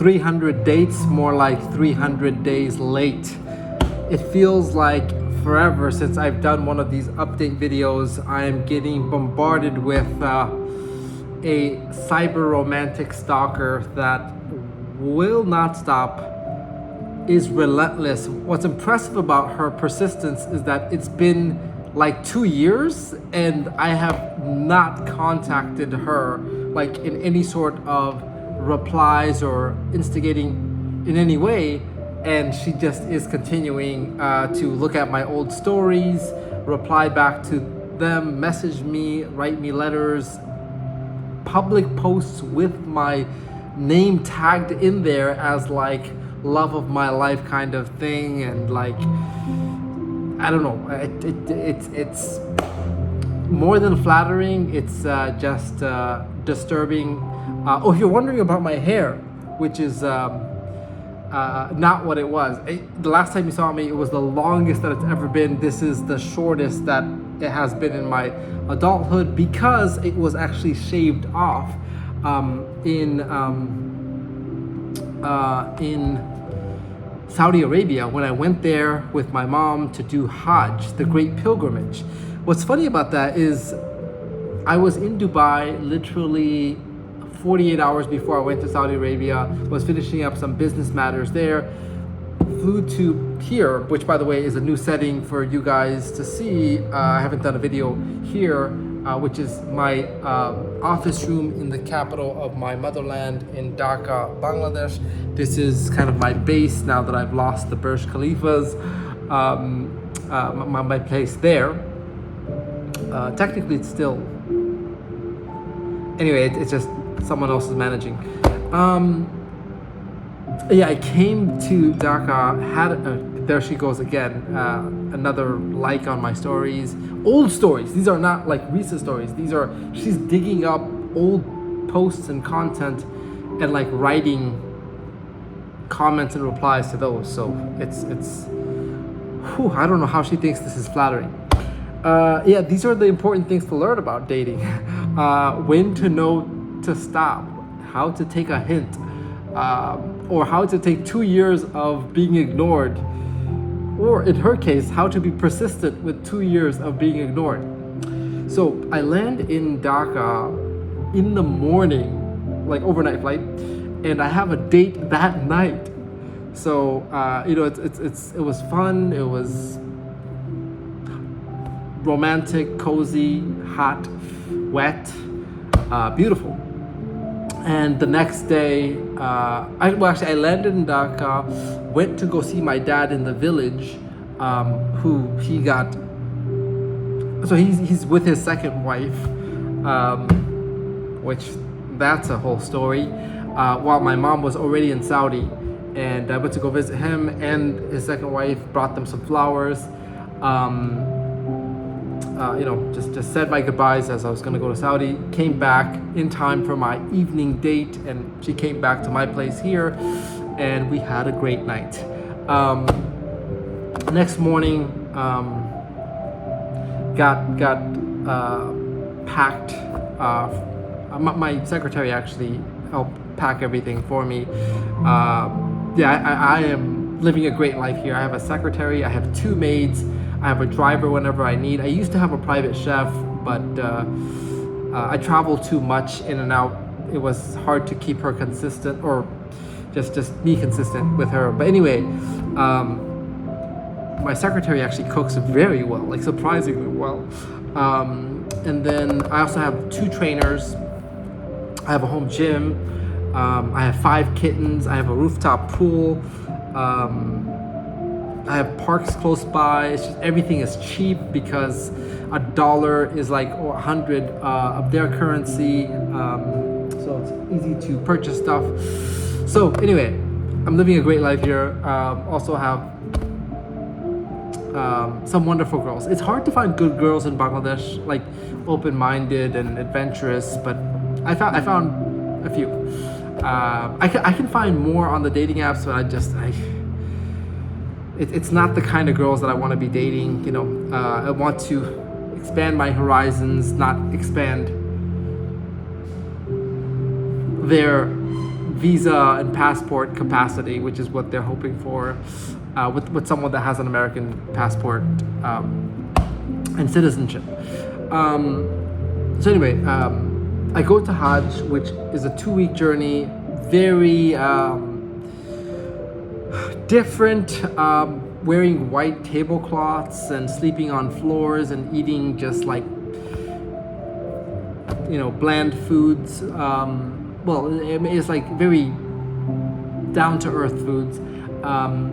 300 dates, more like 300 days late. It feels like forever since I've done one of these update videos. I am getting bombarded with a cyber romantic stalker that will not stop, is relentless. What's impressive about her persistence is that it's been like 2 years and I have not contacted her like in any sort of replies or instigating in any way, and she just is continuing to look at my old stories, reply back to them, message me, write me letters, public posts with my name tagged in there as like love of my life kind of thing, and like I don't know, it's more than flattering. It's just disturbing. Oh, if you're wondering about my hair, which is not what it was. The last time you saw me, it was the longest that it's ever been. This is the shortest that it has been in my adulthood because it was actually shaved off in Saudi Arabia when I went there with my mom to do Hajj, the great pilgrimage. What's funny about that is I was in Dubai literally 48 hours before I went to Saudi Arabia, was finishing up some business matters there, flew to here, which by the way is a new setting for you guys to see. I haven't done a video here, which is my office room in the capital of my motherland in Dhaka, Bangladesh. This is kind of my base now that I've lost the Burj Khalifas, my place there. Technically it's still, anyway, it's just someone else is managing. Yeah, I came to Dhaka, there she goes again, another like on my stories, old stories. These are not like recent stories. She's digging up old posts and content and like writing comments and replies to those. So it's I don't know how she thinks this is flattering. Yeah, these are the important things to learn about dating. When to know to stop, how to take a hint, or how to take 2 years of being ignored, or in her case, how to be persistent with 2 years of being ignored. So I land in Dhaka in the morning, like overnight flight, and I have a date that night. So you know, it was fun. It was romantic, cozy, hot, wet, beautiful. And the next day, I landed in Dhaka, went to go see my dad in the village, who he got, so he's with his second wife, which that's a whole story, while my mom was already in Saudi, and I went to go visit him and his second wife, brought them some flowers, you know, just said my goodbyes as I was going to go to Saudi, came back in time for my evening date, and she came back to my place here, and we had a great night. Next morning, got packed. My secretary actually helped pack everything for me. Yeah, I am living a great life here. I have a secretary, I have 2 maids, I have a driver whenever I need. I used to have a private chef, but I travel too much in and out. It was hard to keep her consistent, or just be consistent with her. But anyway, my secretary actually cooks very well, like surprisingly well. And then I also have 2 trainers. I have a home gym. I have 5 kittens. I have a rooftop pool. I have parks close by. It's just, everything is cheap because $1 is like 100 of their currency. So it's easy to purchase stuff. So anyway, I'm living a great life here. Also have some wonderful girls. It's hard to find good girls in Bangladesh, like open-minded and adventurous, but I found a few. I can find more on the dating apps, but it's not the kind of girls that I want to be dating. You know, I want to expand my horizons, not expand their visa and passport capacity, which is what they're hoping for with someone that has an American passport and citizenship. So anyway, I go to Hajj, which is a 2-week journey, very different, wearing white tablecloths and sleeping on floors and eating just like, bland foods. It's like very down-to-earth foods.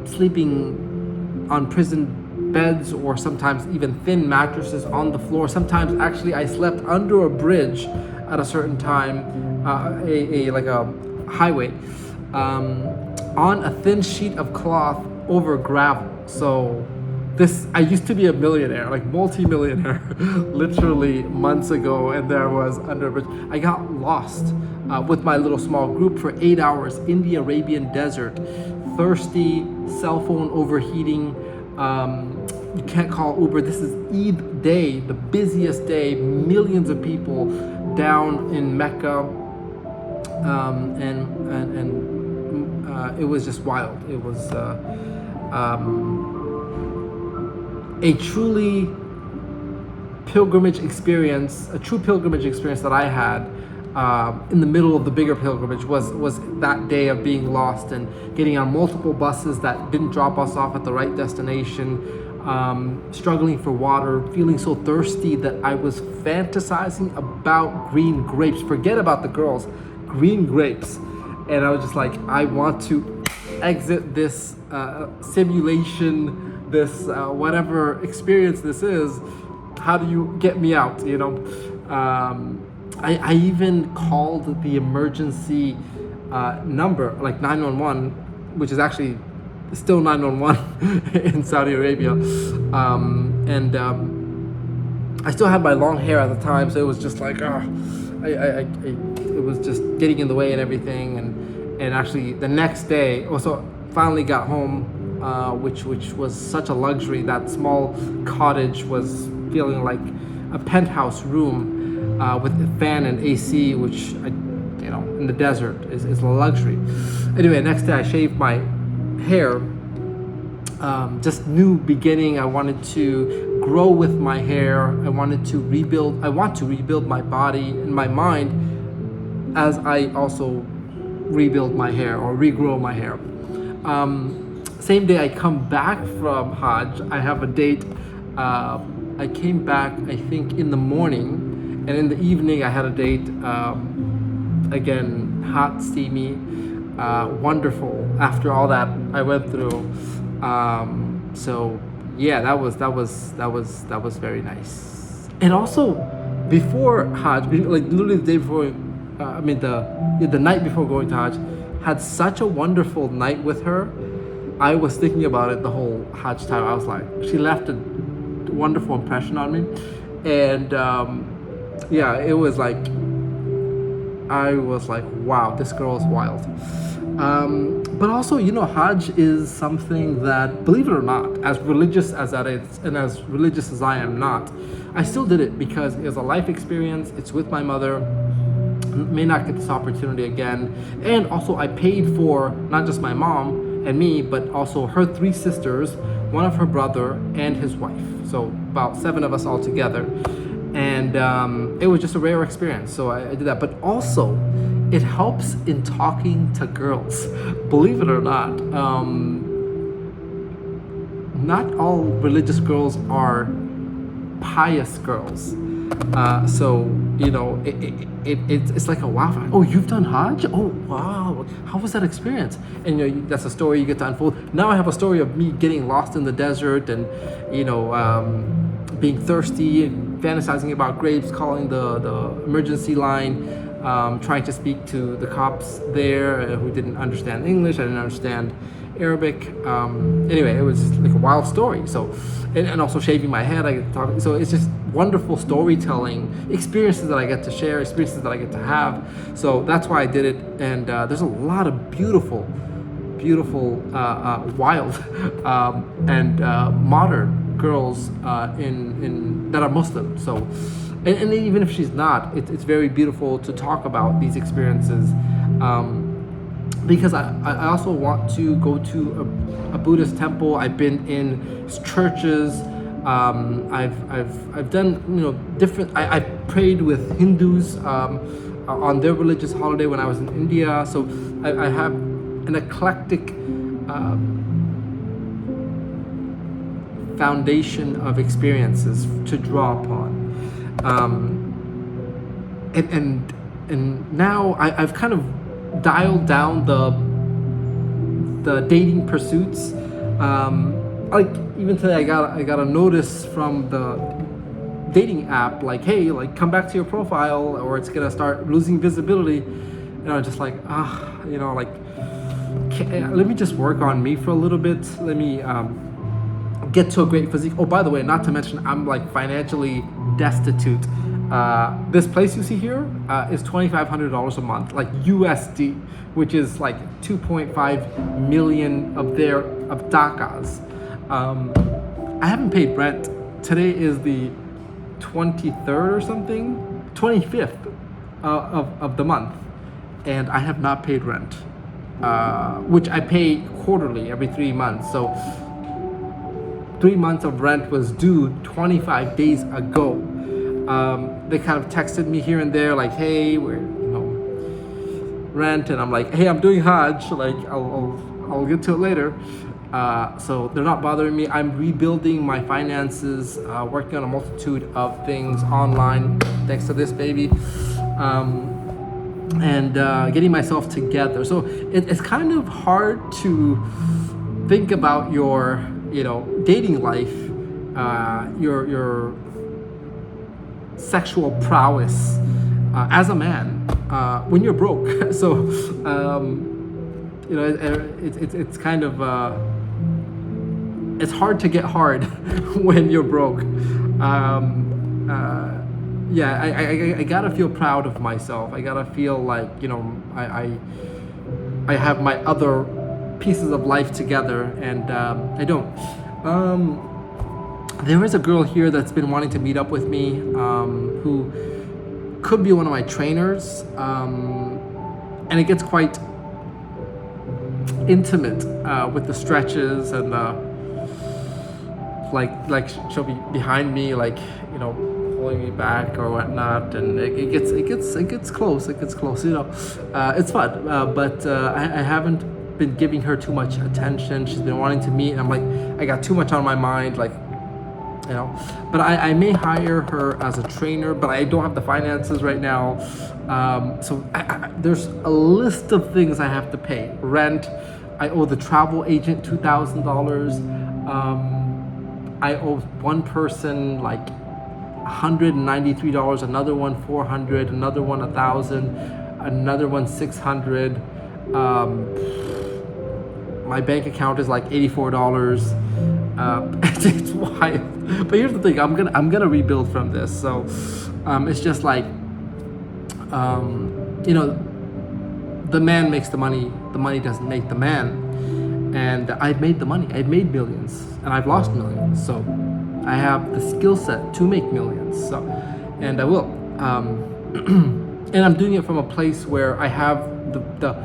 Sleeping on prison beds, or sometimes even thin mattresses on the floor. Sometimes actually I slept under a bridge at a certain time, like a highway, on a thin sheet of cloth over gravel. So I used to be a millionaire, like multi-millionaire, literally months ago, and there was under a bridge. I got lost with my little small group for 8 hours in the Arabian desert, thirsty, cell phone overheating. You can't call Uber. This is Eid day, the busiest day, millions of people down in Mecca, and it was just wild. It was a truly pilgrimage experience, a true pilgrimage experience that I had in the middle of the bigger pilgrimage was that day of being lost and getting on multiple buses that didn't drop us off at the right destination, struggling for water, feeling so thirsty that I was fantasizing about green grapes. Forget about the girls, green grapes. And I was just like, I want to exit this simulation, this whatever experience this is. How do you get me out, I even called the emergency number, like 911, which is actually still 911 in Saudi Arabia. I still had my long hair at the time, so it was just like, it was just getting in the way and everything. And actually the next day, also finally got home, which was such a luxury. That small cottage was feeling like a penthouse room with a fan and AC, which in the desert is a luxury. Anyway, next day I shaved my hair. Just new beginning. I wanted to grow with my hair. I want to rebuild my body and my mind as I also rebuild my hair or regrow my hair. Same day I come back from Hajj, I have a date. I came back, I think, in the morning, and in the evening I had a date. Again, hot, steamy, wonderful. After all that I went through, so yeah, that was very nice. And also, before Hajj, like literally the day before, the night before going to Hajj, had such a wonderful night with her. I was thinking about it the whole Hajj time. I was like, she left a wonderful impression on me, and it was like, I was like, wow, this girl is wild. But also, Hajj is something that, believe it or not, as religious as that is, and as religious as I am not, I still did it because it was a life experience. It's with my mother. May not get this opportunity again. And also I paid for not just my mom and me, but also her 3 sisters, one of her brother and his wife. So about 7 of us all together. And it was just a rare experience. So I did that. But also it helps in talking to girls. Believe it or not, not all religious girls are pious girls. It's like a wow. Oh, you've done Hajj? Oh, wow. How was that experience? And that's a story you get to unfold. Now I have a story of me getting lost in the desert and, being thirsty and fantasizing about grapes, calling the emergency line, trying to speak to the cops there who didn't understand English. I didn't understand Arabic. Anyway, it was like a wild story. So, and also shaving my head, I get to talk. So it's just wonderful storytelling experiences that I get to share, experiences that I get to have. So that's why I did it. And there's a lot of beautiful, wild, and modern girls in that are Muslim. So, and even if she's not, it's very beautiful to talk about these experiences. because I also want to go to a Buddhist temple. I've been in churches. I've done, you know, different. I prayed with Hindus on their religious holiday when I was in India. So I have an eclectic foundation of experiences to draw upon. And now I've kind of dialed down the dating pursuits. Like even today, I got a notice from the dating app, like, hey, like come back to your profile, or it's gonna start losing visibility. You know, just like you know, like let me just work on me for a little bit. Let me get to a great physique. Oh, by the way, not to mention, I'm like financially destitute. This place you see here is $2,500 a month, like USD, which is like 2.5 million of Dakas. I haven't paid rent. Today is the 23rd or something, 25th of the month, and I have not paid rent, which I pay quarterly every 3 months. So 3 months of rent was due 25 days ago. They kind of texted me here and there, like, hey, we're, you know, rent, and I'm like, hey, I'm doing Hajj, like I'll get to it later. So they're not bothering me. I'm rebuilding my finances, working on a multitude of things online, thanks to this baby, and getting myself together. So it's kind of hard to think about your, you know, dating life, your sexual prowess as a man when you're broke. So you know, it's kind of it's hard to get hard when you're broke. Yeah, I gotta feel proud of myself. I gotta feel like, you know, I have my other pieces of life together, and I don't. There is a girl here that's been wanting to meet up with me, who could be one of my trainers, and it gets quite intimate with the stretches, and like she'll be behind me, like, you know, pulling me back or whatnot, and it gets close. You know, it's fun, but I haven't been giving her too much attention. She's been wanting to meet, and I'm like, I got too much on my mind, like, you know. But I may hire her as a trainer, but I don't have the finances right now. So there's a list of things I have to pay. Rent. I owe the travel agent $2,000. I owe one person like $193, another one $400, another one $1,000, another one $600. My bank account is like $84. It's wild. But here's the thing: I'm gonna rebuild from this. So it's just like, you know, the man makes the money. The money doesn't make the man. And I've made the money. I've made millions, and I've lost millions. So I have the skill set to make millions. So, and I will. And I'm doing it from a place where I have the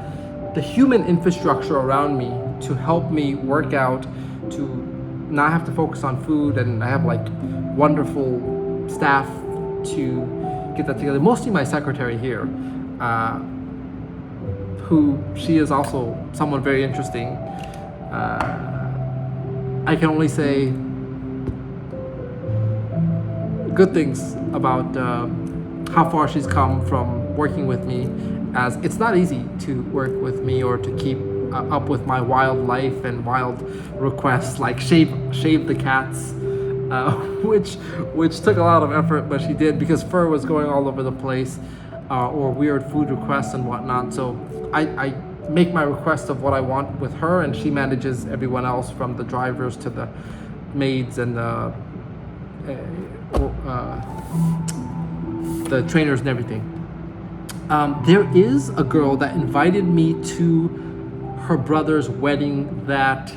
human infrastructure around me to help me work out, to not have to focus on food, and I have like wonderful staff to get that together. Mostly my secretary here, who she is also someone very interesting. I can only say good things about how far she's come from working with me, as it's not easy to work with me or to keep up with my wild life and wild requests, like shave the cats, which took a lot of effort, but she did, because fur was going all over the place, or weird food requests and whatnot. So I make my request of what I want with her, and she manages everyone else, from the drivers to the maids and the trainers and everything. There is a girl that invited me to her brother's wedding that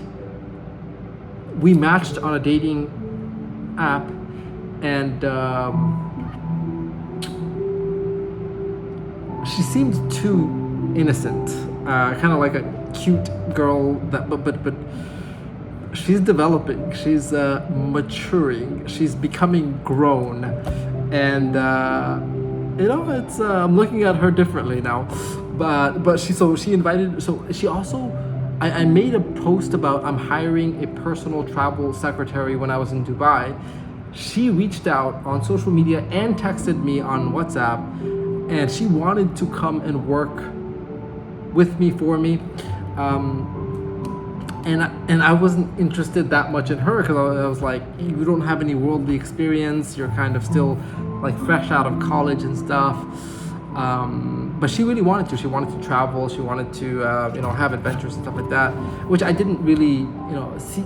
we matched on a dating app, and she seemed too innocent. kind of like a cute girl that, but she's developing. She's maturing. She's becoming grown, and it's I'm looking at her differently now. But she invited. So she also. I made a post about I'm hiring a personal travel secretary when I was in Dubai. She reached out on social media and texted me on WhatsApp, and she wanted to come and work with me, for me. And I wasn't interested that much in her because I was like, you don't have any worldly experience. You're kind of still like fresh out of college and stuff. But she really wanted to. She wanted to travel. She wanted to, have adventures and stuff like that, which I didn't really,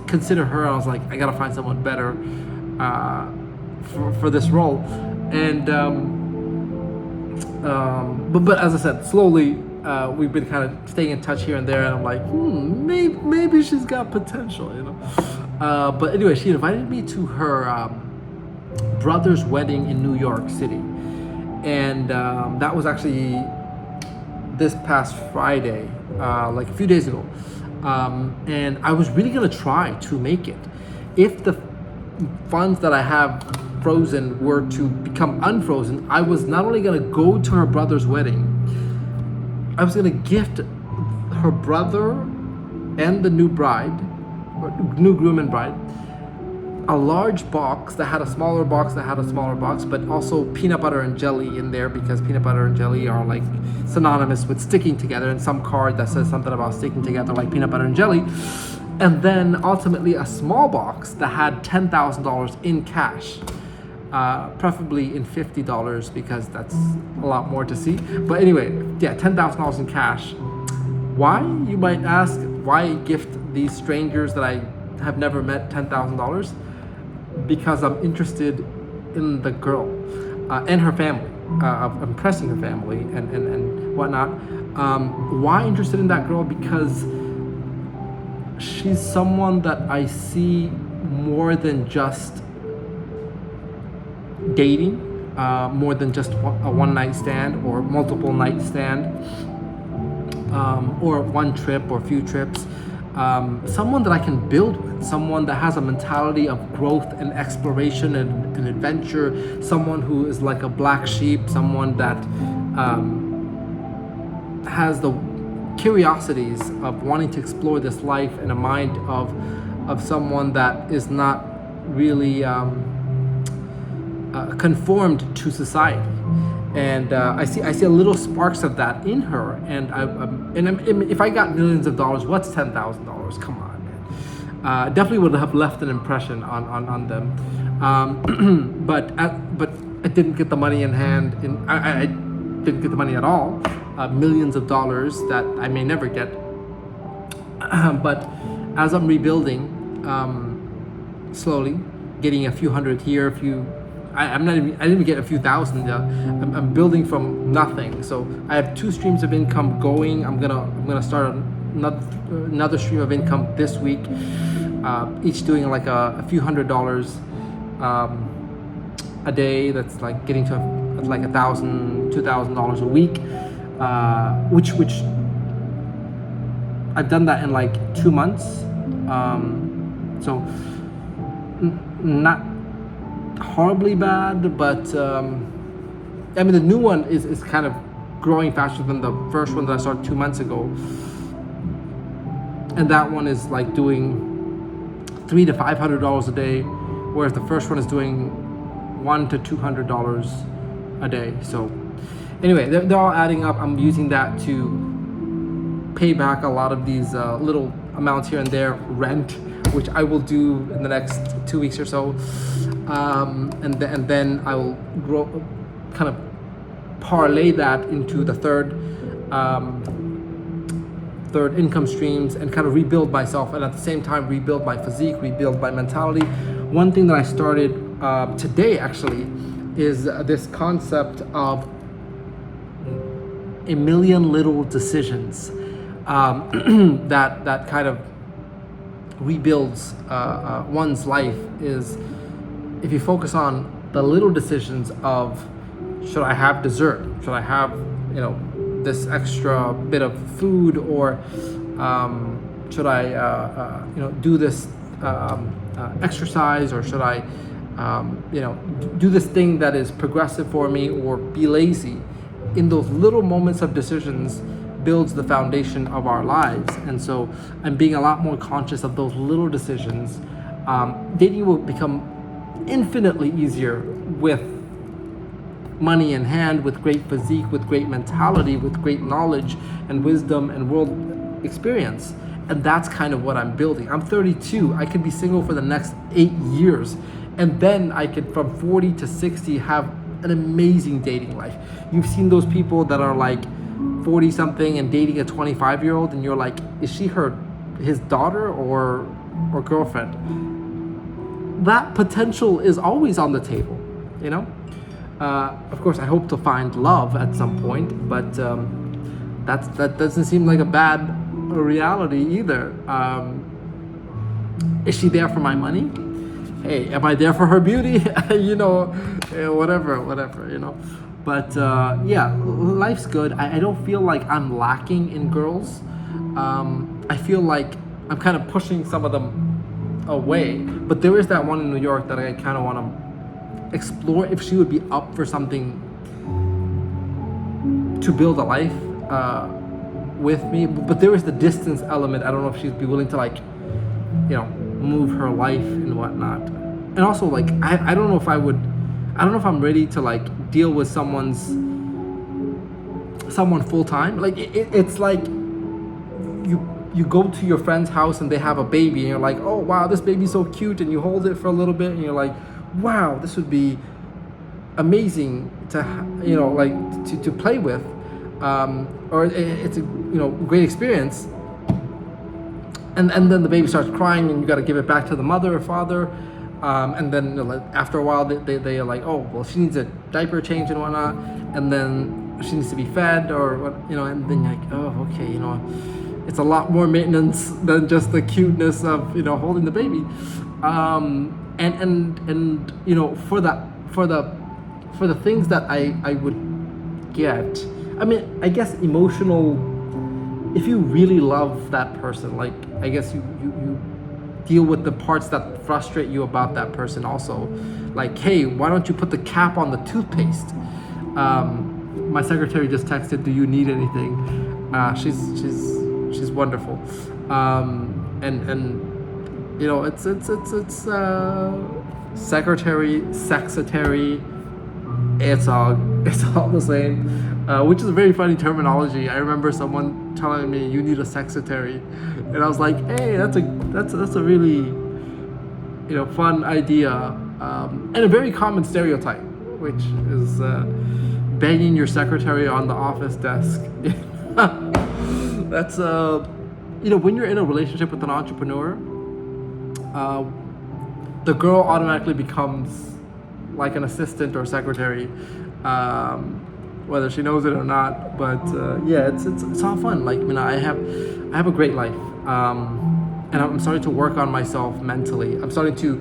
consider her. I was like, I gotta find someone better for this role. And but as I said, slowly we've been kind of staying in touch here and there, and I'm like, maybe she's got potential, But anyway, she invited me to her brother's wedding in New York City. And that was actually this past Friday, like a few days ago. And I was really gonna try to make it. If the funds that I have frozen were to become unfrozen, I was not only gonna go to her brother's wedding, I was gonna gift her brother and the new bride, or new groom and bride, a large box that had a smaller box but also peanut butter and jelly in there, because peanut butter and jelly are like synonymous with sticking together, and some card that says something about sticking together like peanut butter and jelly. And then ultimately a small box that had $10,000 in cash, preferably in $50 because that's a lot more to see. But anyway, yeah, $10,000 in cash. Why, you might ask, why gift these strangers that I have never met $10,000? Because I'm interested in the girl and her family, of impressing her family and whatnot. Why interested in that girl? Because she's someone that I see more than just dating, more than just a one night stand or multiple night stand, or one trip or few trips. Someone that I can build with, someone that has a mentality of growth and exploration and adventure, someone who is like a black sheep, someone that has the curiosities of wanting to explore this life in a mind of someone that is not really conformed to society. And I see a little sparks of that in her, and if I got millions of dollars, what's $10,000? Come on, man. Definitely would have left an impression on them. But I didn't get the money in hand, and I didn't get the money at all. Millions of dollars that I may never get. But as I'm rebuilding, slowly, getting a few hundred here, a few. I didn't even get a few thousand. I'm building from nothing. So I have 2 streams of income going. I'm gonna start another stream of income this week. Each doing like a few $100s a day. That's like getting to like $1,000, $2,000 a week. Which I've done that in like 2 months. So not horribly bad, but I mean the new one is kind of growing faster than the first one that I started 2 months ago, and that one is like doing $300 to $500 a day, whereas the first one is doing $100 to $200 a day. So anyway, they're all adding up. I'm using that to pay back a lot of these little amounts here and there, rent, which I will do in the next 2 weeks or so. And then I will kind of parlay that into the third income streams and kind of rebuild myself, and at the same time rebuild my physique, rebuild my mentality. One thing that I started today actually is this concept of a million little decisions that kind of rebuilds one's life. Is if you focus on the little decisions of, should I have dessert? Should I have, this extra bit of food, or should I do this exercise, or should I do this thing that is progressive for me, or be lazy. In those little moments of decisions builds the foundation of our lives. And so I'm being a lot more conscious of those little decisions. Dating will become infinitely easier with money in hand, with great physique, with great mentality, with great knowledge and wisdom and world experience. And that's kind of what I'm building. I'm 32. I could be single for the next 8 years. And then I could, from 40 to 60, have an amazing dating life. You've seen those people that are like 40 something and dating a 25-year-old, and you're like, is she his daughter or girlfriend? That potential is always on the table, you know? Of course, I hope to find love at some point, but that doesn't seem like a bad reality either. Is she there for my money? Hey, am I there for her beauty? Whatever. But yeah, life's good. I don't feel like I'm lacking in girls. I feel like I'm kind of pushing some of them away. But there is that one in New York that I kind of want to explore, if she would be up for something to build a life with me. But there is the distance element. I don't know if she'd be willing to move her life and whatnot. And also, like, I don't know if I'm ready to like deal with someone full time. Like it's like you go to your friend's house and they have a baby, and you're like, oh wow, this baby's so cute, and you hold it for a little bit and you're like, wow, this would be amazing to to play with, or it's a great experience. And then the baby starts crying, and you got to give it back to the mother or father. And then after a while, they are like, oh, well, she needs a diaper change and whatnot. And then she needs to be fed, or what, and then you're like, oh, okay, it's a lot more maintenance than just the cuteness of, holding the baby. And for the things that I would get, I mean, I guess emotional, if you really love that person, like, I guess you deal with the parts that frustrate you about that person also. Like, hey, why don't you put the cap on the toothpaste? My secretary just texted, do you need anything? She's wonderful. It's secretary, sexetary, it's all the same, which is a very funny terminology. I remember someone telling me, you need a sexetary, and I was like, hey, that's a really fun idea, and a very common stereotype, which is banging your secretary on the office desk. That's when you're in a relationship with an entrepreneur, the girl automatically becomes like an assistant or secretary, whether she knows it or not. But yeah, it's all fun. Like, I have a great life, and I'm starting to work on myself mentally. I'm starting to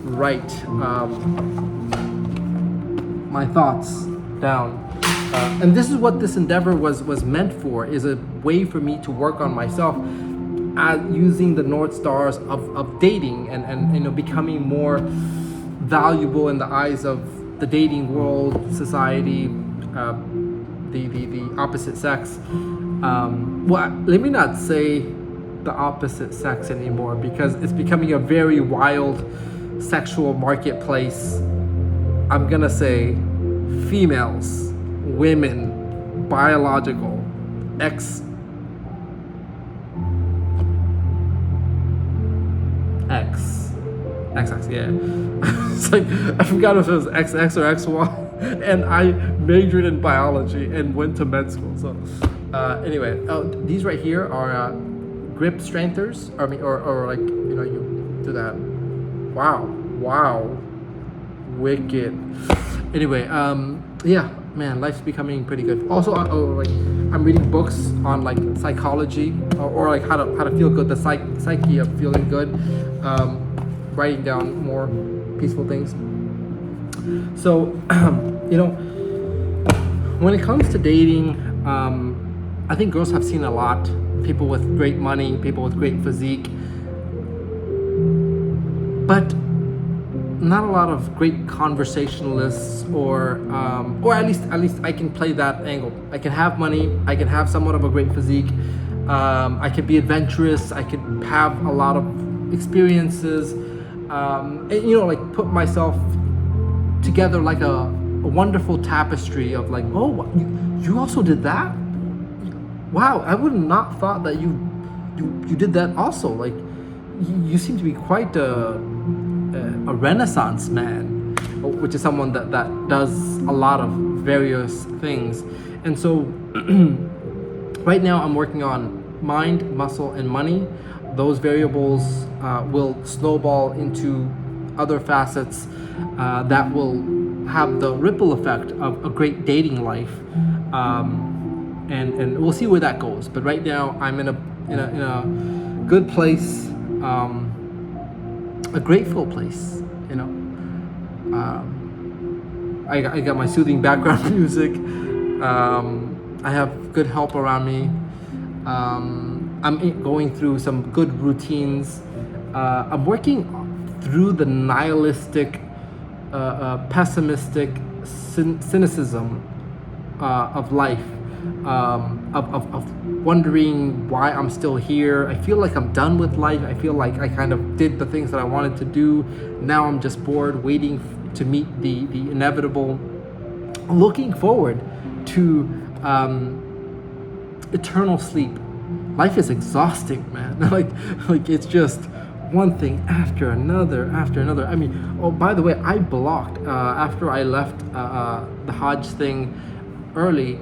write my thoughts down, and this is what this endeavor was meant for, is a way for me to work on myself, using the North Stars of dating and becoming more valuable in the eyes of the dating world, society, the opposite sex. Let me not say the opposite sex anymore, because it's becoming a very wild sexual marketplace. I'm gonna say females, women, biological, XX, yeah. It's like, I forgot if it was XX or XY, and I majored in biology and went to med school. So anyway, these right here are grip strengthers. Or like, you do that. Wow, wicked. Anyway, yeah, man, life's becoming pretty good. Also, I'm reading books on like psychology, or like how to feel good, the psyche of feeling good. Writing down more peaceful things. So, when it comes to dating, I think girls have seen a lot. People with great money, people with great physique, but not a lot of great conversationalists, or at least I can play that angle. I can have money, I can have somewhat of a great physique, I can be adventurous, I can have a lot of experiences, and like put myself together like a wonderful tapestry of like, oh, you also did that? Wow, I would not thought that you did that also. Like, you seem to be quite a renaissance man, which is someone that does a lot of various things. And so right now I'm working on mind, muscle, and money. Those variables will snowball into other facets that will have the ripple effect of a great dating life, and we'll see where that goes. But right now I'm in a good place, a grateful place. I got my soothing background music. I have good help around me. I'm going through some good routines. I'm working through the nihilistic, pessimistic cynicism of life, of wondering why I'm still here. I feel like I'm done with life. I feel like I kind of did the things that I wanted to do. Now I'm just bored, waiting to meet the inevitable, looking forward to eternal sleep. Life is exhausting, man. like it's just one thing after another. I mean, oh, by the way, I blocked after I left the Hajj thing early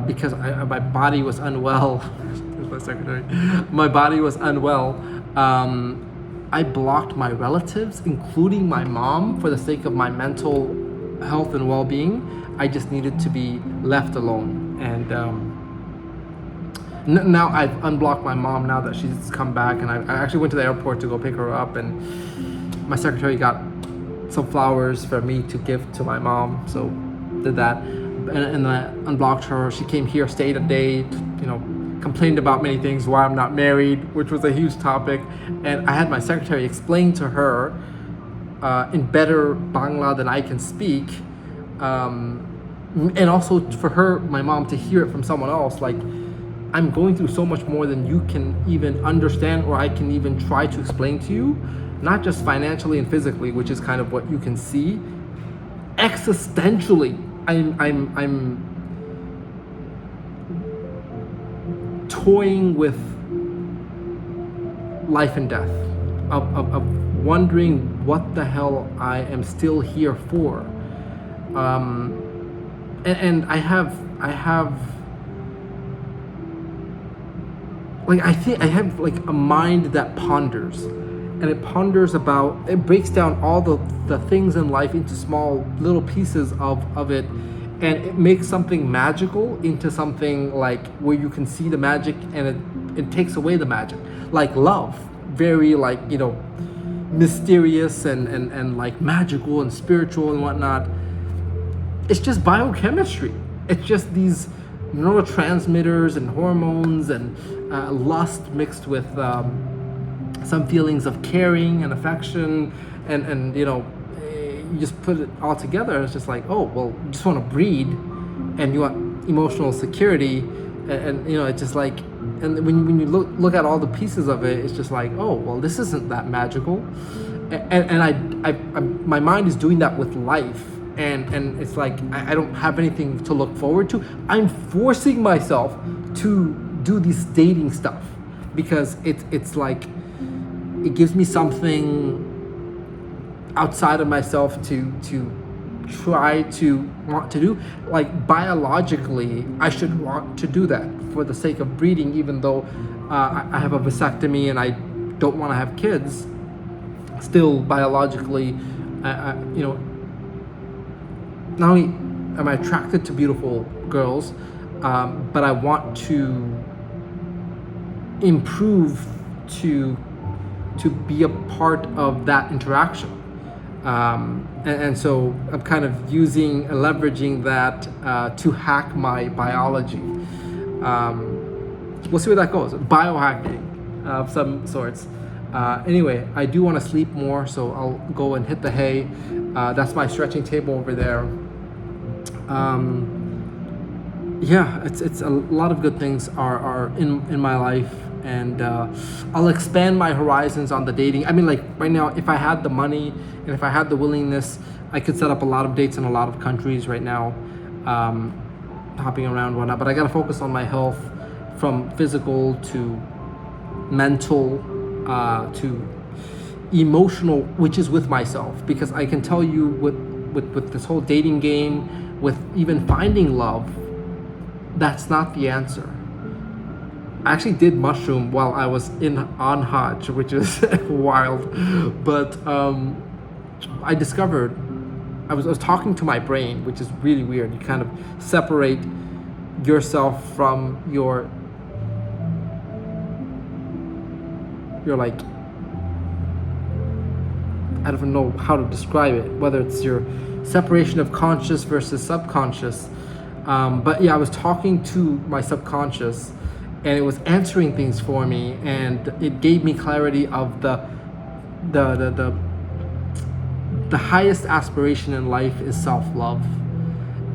because my body was unwell. Here's my secretary. My body was unwell. I blocked my relatives, including my mom, for the sake of my mental health and well-being. I just needed to be left alone. And now I've unblocked my mom now that she's come back, and I actually went to the airport to go pick her up, and my secretary got some flowers for me to give to my mom, so did that, and I unblocked her. She came here, stayed a day, complained about many things, why I'm not married, which was a huge topic, and I had my secretary explain to her in better Bangla than I can speak, and also for her, my mom, to hear it from someone else, like, I'm going through so much more than you can even understand, or I can even try to explain to you, not just financially and physically, which is kind of what you can see. Existentially, I'm toying with life and death, of wondering what the hell I am still here for, and I have like, I think I have like a mind that ponders, and it ponders about, it breaks down all the things in life into small little pieces of it, and it makes something magical into something like where you can see the magic, and it takes away the magic. Like love, very like, mysterious and like magical and spiritual and whatnot. It's just biochemistry. It's just these neurotransmitters and hormones and lust mixed with some feelings of caring and affection, and you just put it all together, and it's just like, oh well, you just want to breed, and you want emotional security, and it's just like, and when you look at all the pieces of it, it's just like, oh well, this isn't that magical, and I my mind is doing that with life. And it's like, I don't have anything to look forward to. I'm forcing myself to do this dating stuff because it's like, it gives me something outside of myself to try to want to do. Like biologically, I should want to do that for the sake of breeding, even though I have a vasectomy and I don't want to have kids. Still biologically, not only am I attracted to beautiful girls, but I want to improve to be a part of that interaction. And so I'm kind of using and leveraging that to hack my biology. We'll see where that goes. Biohacking of some sorts. Anyway, I do want to sleep more, so I'll go and hit the hay. That's my stretching table over there. Yeah, it's a lot of good things are in my life, and I'll expand my horizons on the dating. I mean, like right now, if I had the money and if I had the willingness, I could set up a lot of dates in a lot of countries right now, hopping around, whatnot. But I gotta focus on my health, from physical to mental to emotional, which is with myself, because I can tell you with this whole dating game, with even finding love, that's not the answer. I actually did mushroom while I was on Hajj, which is wild, but I discovered I was talking to my brain, which is really weird. You kind of separate yourself from your like, I don't know how to describe it, whether it's your separation of conscious versus subconscious. But yeah, I was talking to my subconscious, and it was answering things for me, and it gave me clarity of the highest aspiration in life is self-love.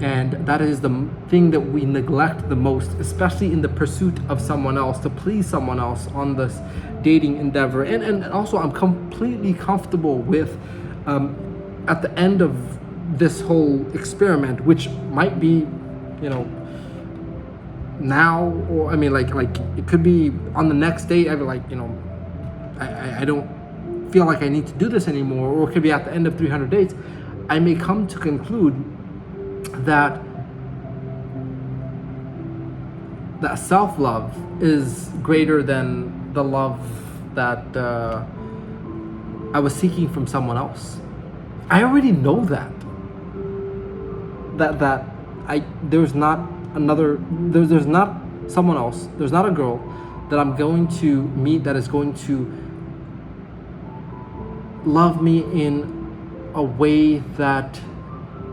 And that is the thing that we neglect the most, especially in the pursuit of someone else, to please someone else on this dating endeavor. And also, I'm completely comfortable with, at the end of this whole experiment, which might be, now, or I mean, like it could be on the next date. I'd be like, I don't feel like I need to do this anymore, or it could be at the end of 300 dates. I may come to conclude that self-love is greater than the love that I was seeking from someone else. I already know that there's not someone else, there's not a girl that I'm going to meet that is going to love me in a way that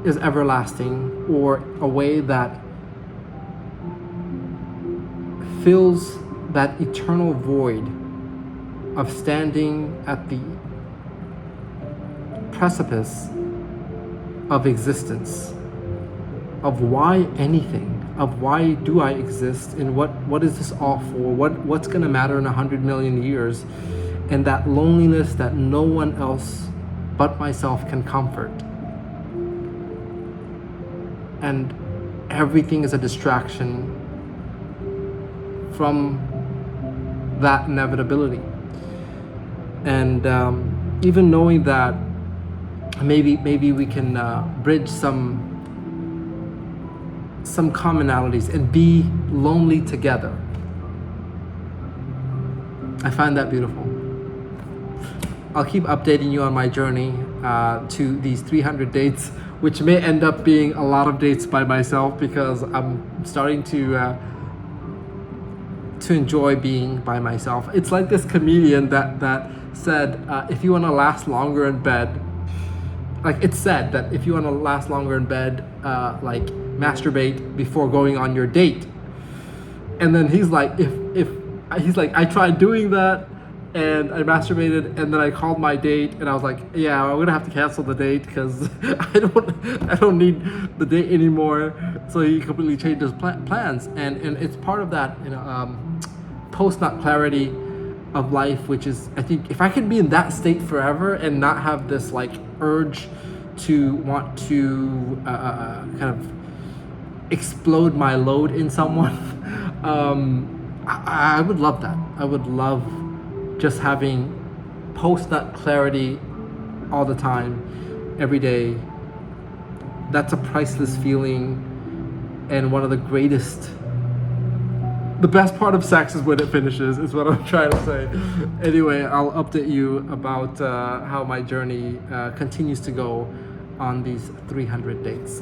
is everlasting, or a way that fills that eternal void of standing at the precipice of existence, of why anything, of why do I exist, and what is this all for, what's gonna matter in 100 million years, and that loneliness that no one else but myself can comfort. And everything is a distraction from that inevitability. And even knowing that maybe we can bridge some commonalities and be lonely together. I find that beautiful. I'll keep updating you on my journey to these 300 dates, which may end up being a lot of dates by myself, because I'm starting to enjoy being by myself. It's like this comedian that said, if you want to last longer in bed, like it's said that if you want to last longer in bed, like masturbate before going on your date. And then he's like, if he's like, I tried doing that and I masturbated, and then I called my date, and I was like, yeah, I'm gonna have to cancel the date because I don't need the date anymore. So he completely changed his plans, and it's part of that, post-nut clarity of life, which is, I think, if I could be in that state forever and not have this like urge to want to kind of explode my load in someone, I would love that. I would love just having post-nut clarity all the time, every day. That's a priceless feeling, and one of the greatest. The best part of sex is when it finishes, is what I'm trying to say. Anyway, I'll update you about how my journey continues to go on these 300 dates.